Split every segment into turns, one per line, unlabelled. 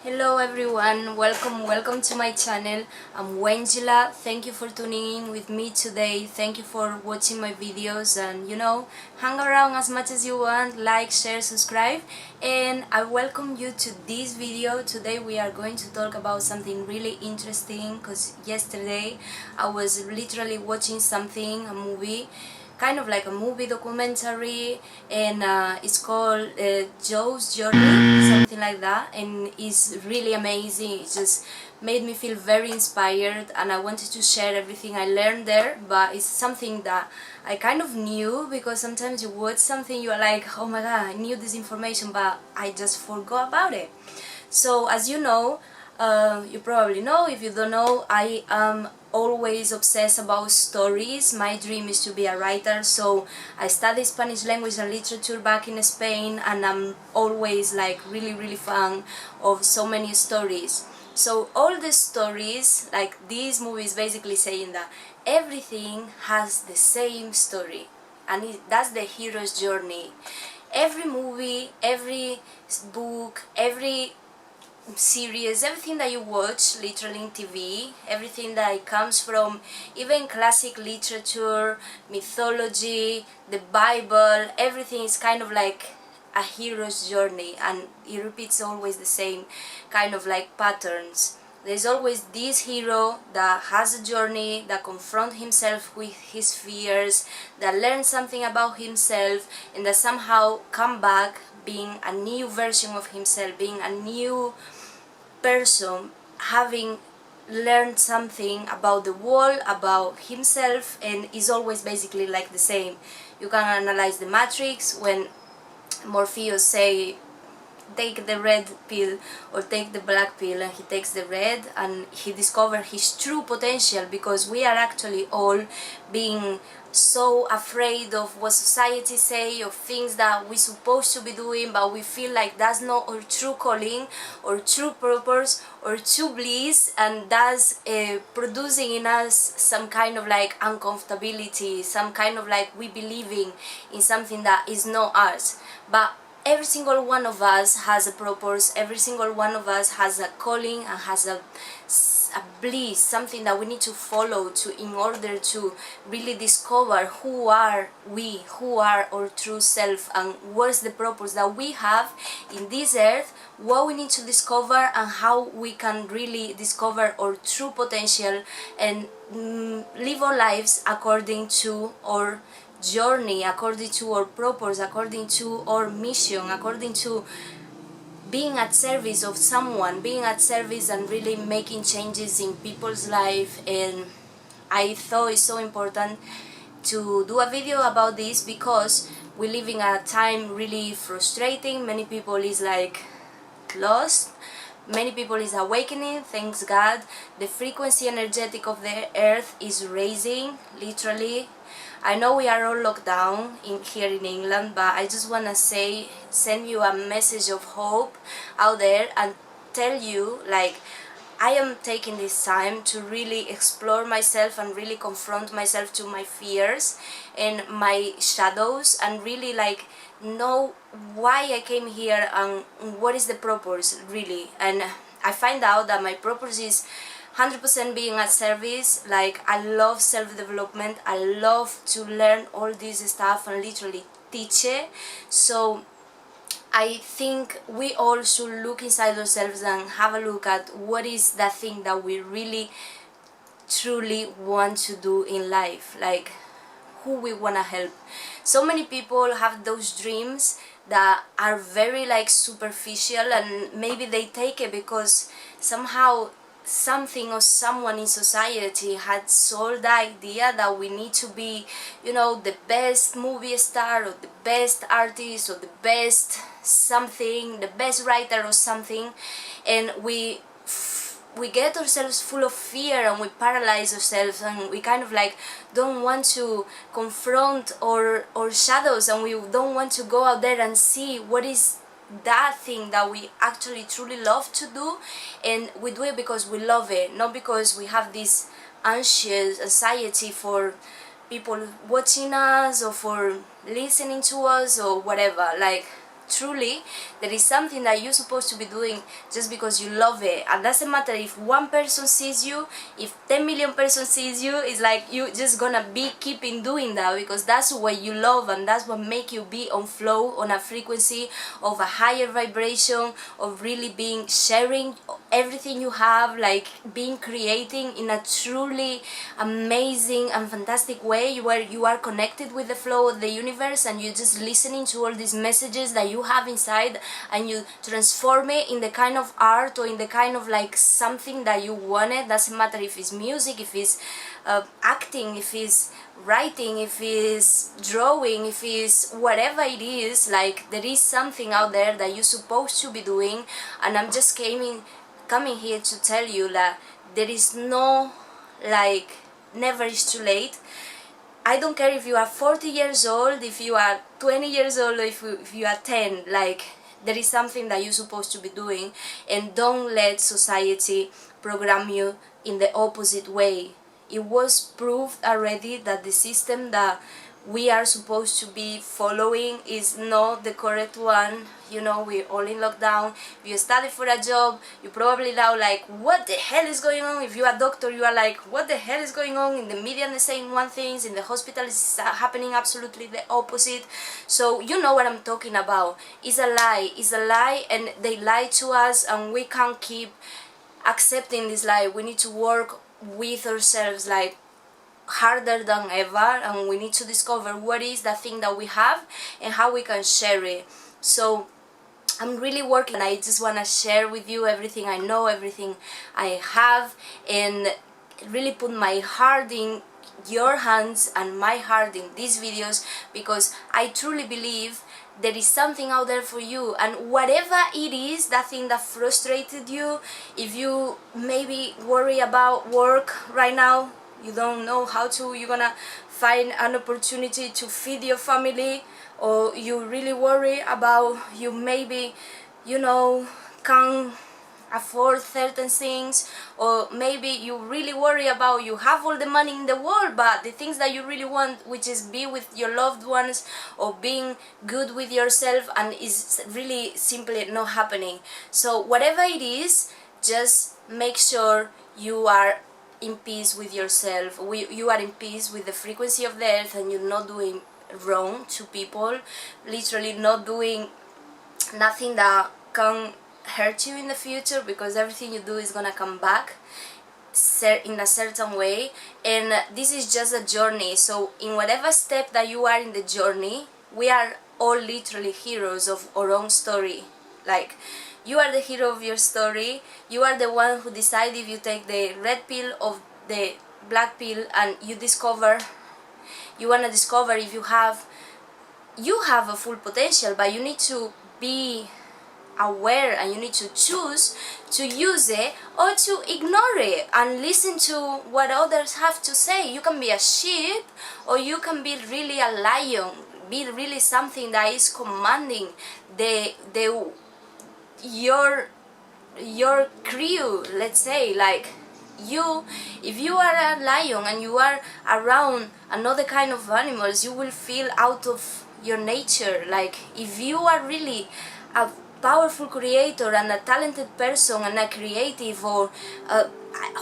Hello everyone, welcome to my channel. I'm Wendilla. Thank you for tuning in with me today. Thank you for watching my videos and hang around as much as you want, like, share, subscribe, and I welcome you to this video. Today we are going to talk about something really interesting because yesterday I was literally watching something, a movie, kind of like a movie documentary, and it's called Joe's Journey, something like that, and it's really amazing. It just made me feel very inspired, and I wanted to share everything I learned there. But it's something that I kind of knew, because sometimes you watch something, you're like, oh my god, I knew this information, but I just forgot about it. So as you probably know, if you don't know, I am always obsessed about stories. My dream is to be a writer, so I studied Spanish language and literature back in Spain, and I'm always like really fan of so many stories. So all the stories, like these movies, basically saying that everything has the same story, and that's the hero's journey. Every movie, every book, every series, everything that you watch literally in TV, everything that comes from even classic literature, mythology, the Bible, everything is kind of like a hero's journey, and it repeats always the same kind of like patterns. There's always this hero that has a journey, that confronts himself with his fears, that learns something about himself, and that somehow come back being a new version of himself, being a new person, having learned something about the world, about himself, and is always basically like the same. You can analyze the Matrix when Morpheus say take the red pill or take the black pill, and he takes the red and he discovers his true potential, because we are actually all being so afraid of what society say, of things that we're supposed to be doing, but we feel like that's not our true calling or true purpose or true bliss, and that's producing in us some kind of like uncomfortability, some kind of like we believing in something that is not us. But every single one of us has a purpose, every single one of us has a calling and has a bliss, something that we need to follow to in order to really discover who are we, who are our true self, and what's the purpose that we have in this earth, what we need to discover, and how we can really discover our true potential and live our lives according to our journey, according to our purpose, according to our mission, according to being at service of someone, being at service and really making changes in people's life. And I thought it's so important to do a video about this, because we live in a time really frustrating. Many people is like lost, many people is awakening, thanks God. The frequency energetic of the earth is raising, literally. I know we are all locked down here in England, but I just want to send you a message of hope out there and tell you, like, I am taking this time to really explore myself and really confront myself to my fears and my shadows, and really like know why I came here and what is the purpose really. And I find out that my purpose is 100% being at service. Like, I love self-development, I love to learn all this stuff and literally teach it. So I think we all should look inside ourselves and have a look at what is that thing that we really truly want to do in life, like who we want to help. So many people have those dreams that are very like superficial, and maybe they take it because somehow something or someone in society had sold the idea that we need to be, the best movie star or the best artist or the best something, the best writer or something, and we get ourselves full of fear and we paralyze ourselves, and we kind of like don't want to confront our shadows, and we don't want to go out there and see what is that thing that we actually truly love to do. And we do it because we love it, not because we have this anxious anxiety for people watching us or for listening to us or whatever. Like, truly there is something that you're supposed to be doing just because you love it. And doesn't matter if one person sees you, if 10 million person sees you, it's like you just gonna be keeping doing that because that's what you love, and that's what make you be on flow, on a frequency of a higher vibration, of really being sharing everything you have, like being creating in a truly amazing and fantastic way where you are connected with the flow of the universe, and you're just listening to all these messages that you have inside, and you transform it in the kind of art or in the kind of like something that you wanted. Doesn't matter if it's music, if it's acting, if it's writing, if it's drawing, if it's whatever it is. Like there is something out there that you're supposed to be doing, and I'm just coming here to tell you that there is no, like, never is too late. I don't care if you are 40 years old, if you are 20 years old, or if you are 10, like there is something that you're supposed to be doing, and don't let society program you in the opposite way. It was proved already that the system that we are supposed to be following is not the correct one. You know, we're all in lockdown. If you study for a job, you probably now like, what the hell is going on? If you are a doctor, you are like, what the hell is going on? In the media they're saying one thing, in the hospital it's happening absolutely the opposite. So you know what I'm talking about. It's a lie, and they lie to us, and we can't keep accepting this lie. We need to work with ourselves, like harder than ever, and we need to discover what is the thing that we have and how we can share it. So I'm really working, and I just want to share with you everything I know, everything I have, and really put my heart in your hands and my heart in these videos, because I truly believe there is something out there for you. And whatever it is, that thing that frustrated you, if you maybe worry about work right now, you don't know how to, you're gonna find an opportunity to feed your family, or you really worry about you maybe, you know, can't afford certain things, or maybe you really worry about you have all the money in the world, but the things that you really want, which is be with your loved ones or being good with yourself, and is really simply not happening. So whatever it is, just make sure you are in peace with yourself. You are in peace with the frequency of the earth, and you're not doing wrong to people, literally not doing nothing that can hurt you in the future, because everything you do is gonna come back in a certain way. And this is just a journey, so in whatever step that you are in the journey, we are all literally heroes of our own story. Like, you are the hero of your story. You are the one who decide if you take the red pill or the black pill, and you want to discover if you have a full potential, but you need to be aware, and you need to choose to use it or to ignore it and listen to what others have to say. You can be a sheep, or you can be really a lion, be really something that is commanding your crew, let's say. Like, if you are a lion and you are around another kind of animals, you will feel out of your nature. Like, if you are really a powerful creator and a talented person and a creative, or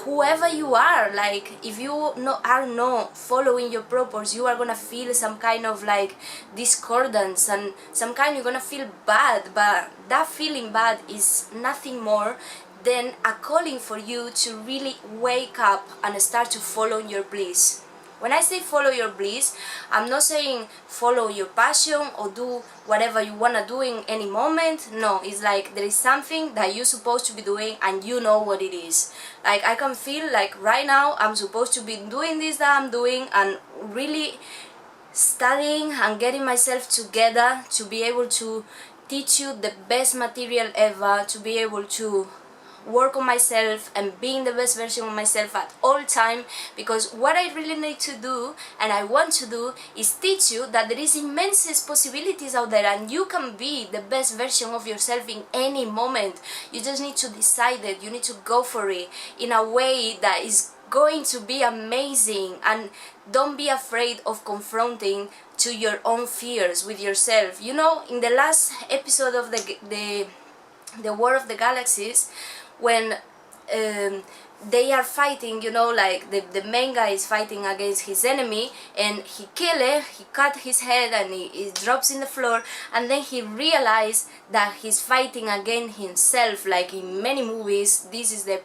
whoever you are, like, if you are not following your purpose, you are gonna feel some kind of like discordance, and you're gonna feel bad. But that feeling bad is nothing more than a calling for you to really wake up and start to follow your bliss. When I say follow your bliss, I'm not saying follow your passion or do whatever you want to do in any moment. No, it's like there is something that you're supposed to be doing, and you know what it is. Like, I can feel like right now I'm supposed to be doing this that I'm doing, and really studying and getting myself together to be able to teach you the best material ever, to be able to work on myself and being the best version of myself at all time. Because what I really need to do, and I want to do, is teach you that there is immense possibilities out there, and you can be the best version of yourself in any moment. You just need to decide it. You need to go for it in a way that is going to be amazing. And don't be afraid of confronting to your own fears with yourself. You know, in the last episode of the War of the Galaxies, when they are fighting, you know, like the main guy is fighting against his enemy, and he cut his head, and he drops in the floor, and then he realized that he's fighting against himself. Like in many movies, this is the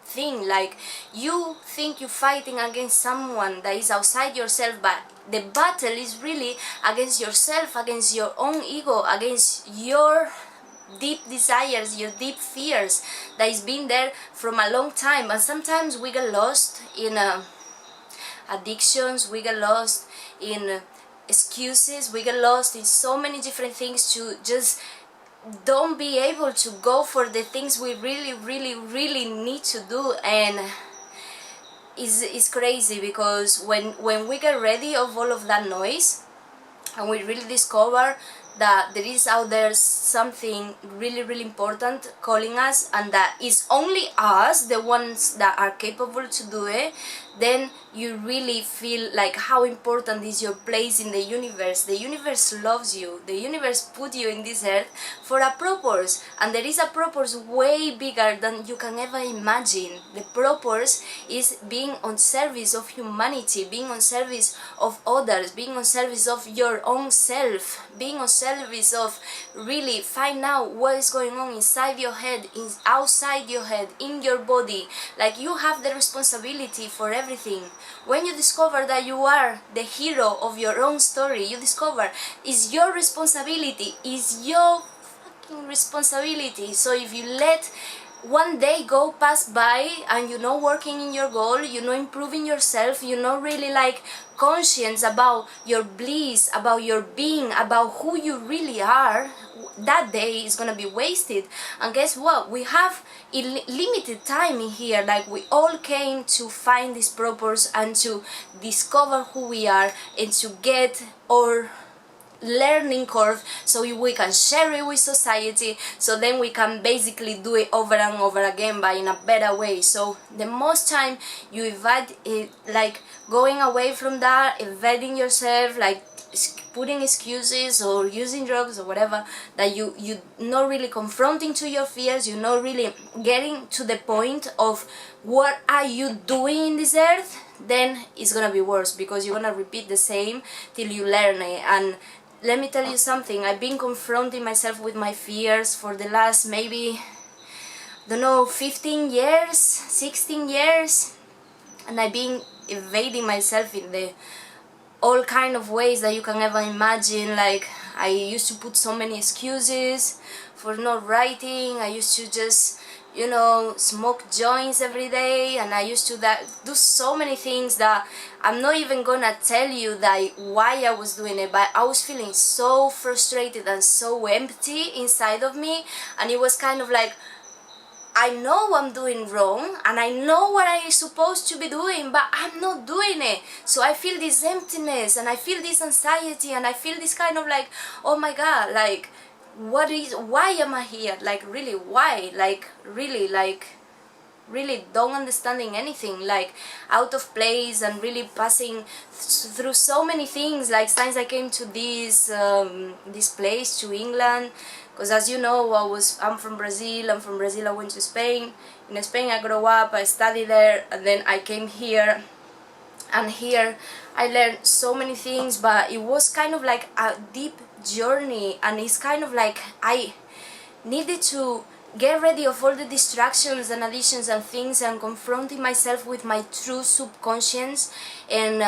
thing, like you think you're fighting against someone that is outside yourself, but the battle is really against yourself, against your own ego, against your deep desires, your deep fears that is been there from a long time. And sometimes we get lost in addictions, we get lost in excuses, we get lost in so many different things to just don't be able to go for the things we really need to do. And it's crazy, because when we get ready of all of that noise, and we really discover that there is out there something really important calling us, and that is only us the ones that are capable to do it, then you really feel like how important is your place in the universe. The universe loves you. The universe put you in this earth for a purpose, and there is a purpose way bigger than you can ever imagine. The purpose is being on service of humanity, being on service of others, being on service of your own self, being on service of really find out what is going on inside your head, outside your head, in your body. Like you have the responsibility for everything. When you discover that you are the hero of your own story, you discover it's your responsibility, it's your fucking responsibility. So if you let one day go pass by and you're not working in your goal, you're not improving yourself, you're not really like conscious about your bliss, about your being, about who you really are, that day is gonna be wasted. And guess what? We have limited time in here. Like we all came to find this purpose and to discover who we are and to get our learning curve so we can share it with society, so then we can basically do it over and over again but in a better way. So the most time you evade it, like going away from that, evading yourself, like putting excuses or using drugs or whatever, that you not really confronting to your fears, you're not really getting to the point of what are you doing in this earth, then it's gonna be worse, because you're gonna repeat the same till you learn it. And let me tell you something, I've been confronting myself with my fears for the last maybe, don't know, 15 years, 16 years, and I've been evading myself in the all kind of ways that you can ever imagine. Like I used to put so many excuses for not writing, I used to just, you know, smoke joints every day, and I used to do so many things that I'm not even gonna tell you that why I was doing it, but I was feeling so frustrated and so empty inside of me. And it was kind of like, I know I'm doing wrong and I know what I'm supposed to be doing, but I'm not doing it. So I feel this emptiness and I feel this anxiety and I feel this kind of like, oh my god, like why am I here? Like really, why? Like really don't understanding anything, like out of place, and really passing through so many things. Like since I came to this place, to England, because as you know, I'm from Brazil. I went to Spain. In Spain I grew up, I studied there, and then I came here, and here I learned so many things. But it was kind of like a deep journey, and it's kind of like I needed to get rid of all the distractions and additions and things, and confronting myself with my true subconscious, and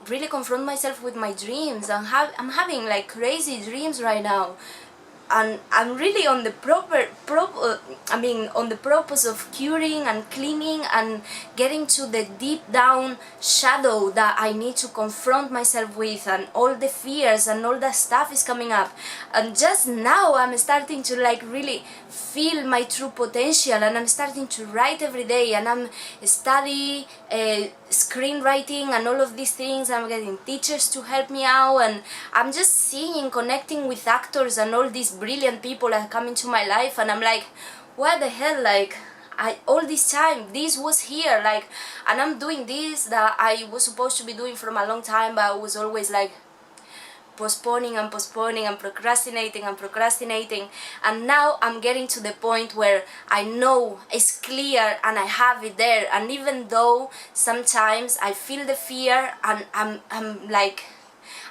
really confront myself with my dreams. I'm having like crazy dreams right now, and I'm really on the on the purpose of curing and cleaning and getting to the deep down shadow that I need to confront myself with, and all the fears and all that stuff is coming up. And just now I'm starting to like really feel my true potential, and I'm starting to write every day, and I'm studying screenwriting and all of these things. I'm getting teachers to help me out, and I'm just seeing, connecting with actors and all these brilliant people that come into my life, and I'm like, what the hell, like all this time this was here, like, and I'm doing this that I was supposed to be doing from a long time, but I was always like postponing and postponing and procrastinating and procrastinating. And now I'm getting to the point where I know it's clear and I have it there, and even though sometimes I feel the fear and I'm like,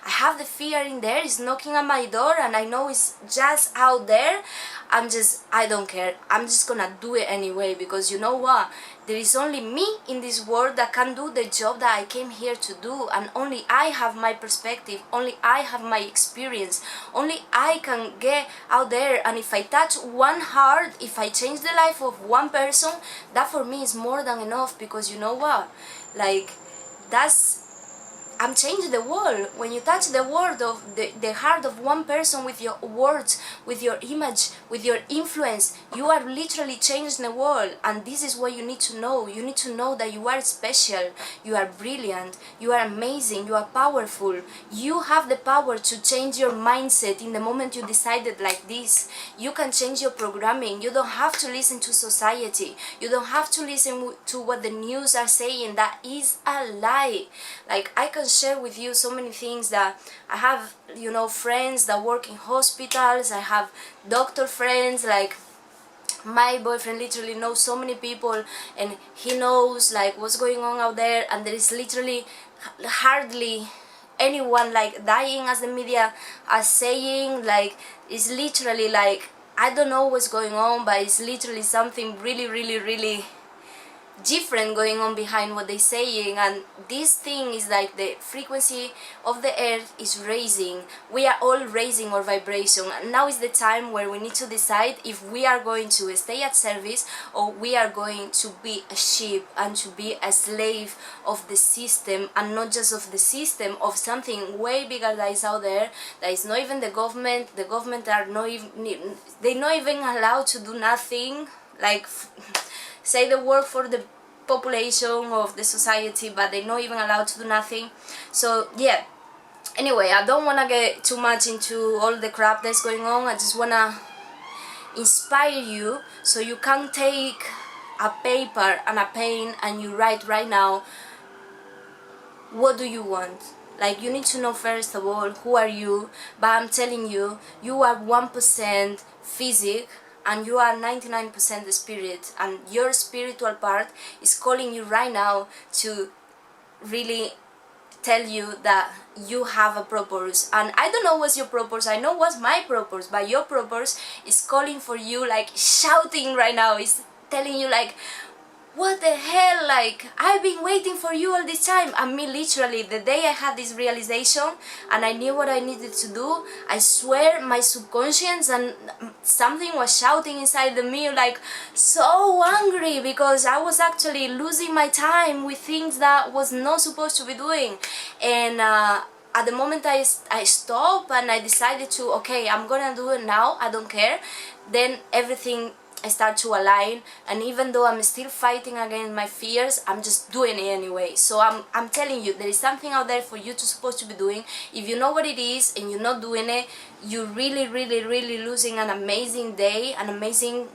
I have the fear in there, it's knocking at my door and I know it's just out there, I don't care. I'm just gonna do it anyway, because you know what? There is only me in this world that can do the job that I came here to do, and only I have my perspective, only I have my experience, only I can get out there. And if I touch one heart, if I change the life of one person, that for me is more than enough, because you know what? Like, I'm changing the world. When you touch the world of the heart of one person with your words, with your image, with your influence, you are literally changing the world. And this is what you need to know. You need to know that you are special, you are brilliant, you are amazing, you are powerful. You have the power to change your mindset in the moment you decided like this. You can change your programming. You don't have to listen to society. You don't have to listen to what the news are saying. That is a lie. Like, I can share with you so many things that I have, you know, friends that work in hospitals. I have doctor friends. Like, my boyfriend literally knows so many people, and he knows like what's going on out there, and there is literally hardly anyone like dying as the media are saying. Like, it's literally like, I don't know what's going on, but it's literally something really different going on behind what they're saying. And this thing is like, the frequency of the earth is raising. We are all raising our vibration, and now is the time where we need to decide if we are going to stay at service, or we are going to be a sheep and to be a slave of the system, and not just of the system, of something way bigger that is out there, that is not even the government. The government are not even, they're not even allowed to do nothing, like say the word for the population of the society, but they're not even allowed to do nothing. So yeah, anyway, I don't want to get too much into all the crap that's going on. I just want to inspire you, so you can take a paper and a pen and you write right now, what do you want? Like, you need to know first of all, who are you? But I'm telling you, you are 1% physic and you are 99% the spirit, and your spiritual part is calling you right now to really tell you that you have a purpose. And I don't know what's your purpose, I know what's my purpose, but your purpose is calling for you, like shouting right now. It's telling you like, what the hell, like, I've been waiting for you all this time. And me, literally, the day I had this realization and I knew what I needed to do, I swear my subconscious and something was shouting inside of me, like, so angry, because I was actually losing my time with things that was not supposed to be doing. And at the moment I stopped and I decided to, okay, I'm gonna do it now, I don't care, then everything I start to align. And even though I'm still fighting against my fears, I'm just doing it anyway. So I'm telling you, there is something out there for you to supposed to be doing. If you know what it is and you're not doing it, you're really losing an amazing day, an amazing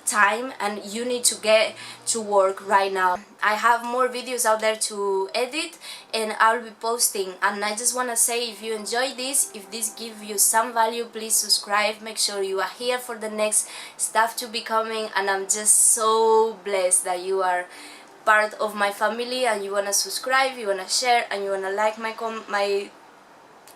time, and you need to get to work right now. I have more videos out there to edit and I'll be posting. And I just want to say, if you enjoy this, if this gives you some value, please subscribe. Make sure you are here for the next stuff to be coming. And I'm just so blessed that you are part of my family and you want to subscribe, you want to share, and you want to like my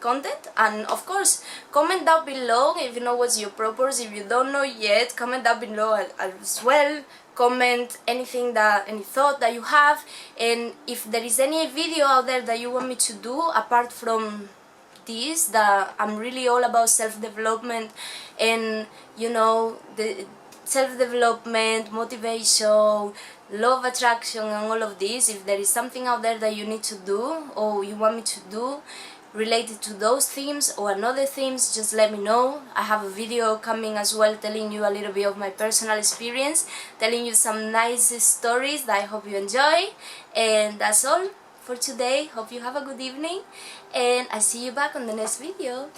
content. And of course, comment down below if you know what's your purpose. If you don't know yet, comment down below as well. Comment anything, that any thought that you have, and if there is any video out there that you want me to do apart from this, that I'm really all about self-development and, you know, the self-development, motivation, law of attraction and all of this. If there is something out there that you need to do or you want me to do related to those themes or another themes, just let me know. I have a video coming as well telling you a little bit of my personal experience, telling you some nice stories that I hope you enjoy. And that's all for today. Hope you have a good evening and I see you back on the next video.